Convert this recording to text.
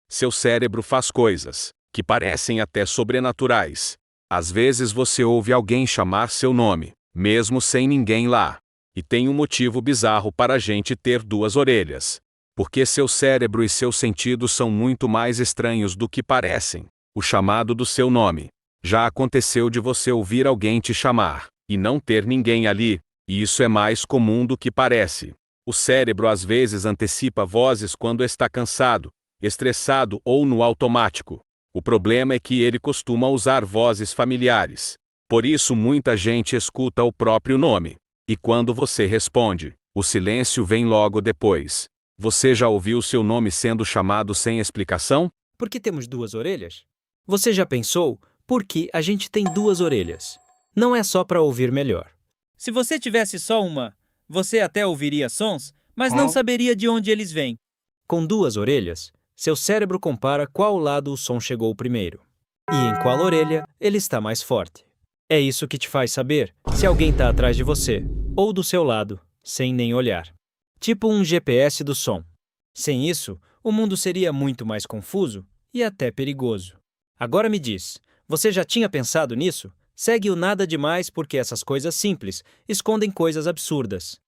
Seu cérebro faz coisas que parecem até sobrenaturais. Às vezes você ouve alguém chamar seu nome, mesmo sem ninguém lá. E tem um motivo bizarro para a gente ter duas orelhas. Porque seu cérebro e seus sentidos são muito mais estranhos do que parecem. O chamado do seu nome. Já aconteceu de você ouvir alguém te chamar e não ter ninguém ali, e isso é mais comum do que parece. O cérebro às vezes antecipa vozes quando está cansado, estressado ou no automático. O problema é que ele costuma usar vozes familiares. Por isso muita gente escuta o próprio nome. E quando você responde, o silêncio vem logo depois. Você já ouviu seu nome sendo chamado sem explicação? Por que temos duas orelhas? Você já pensou por que a gente tem duas orelhas? Não é só para ouvir melhor. Se você tivesse só uma, você até ouviria sons, mas não saberia de onde eles vêm. Com duas orelhas, seu cérebro compara qual lado o som chegou primeiro. E em qual orelha ele está mais forte. É isso que te faz saber se alguém está atrás de você, ou do seu lado, sem nem olhar. Tipo um GPS do som. Sem isso, o mundo seria muito mais confuso e até perigoso. Agora me diz, você já tinha pensado nisso? Segue o nada demais porque essas coisas simples escondem coisas absurdas.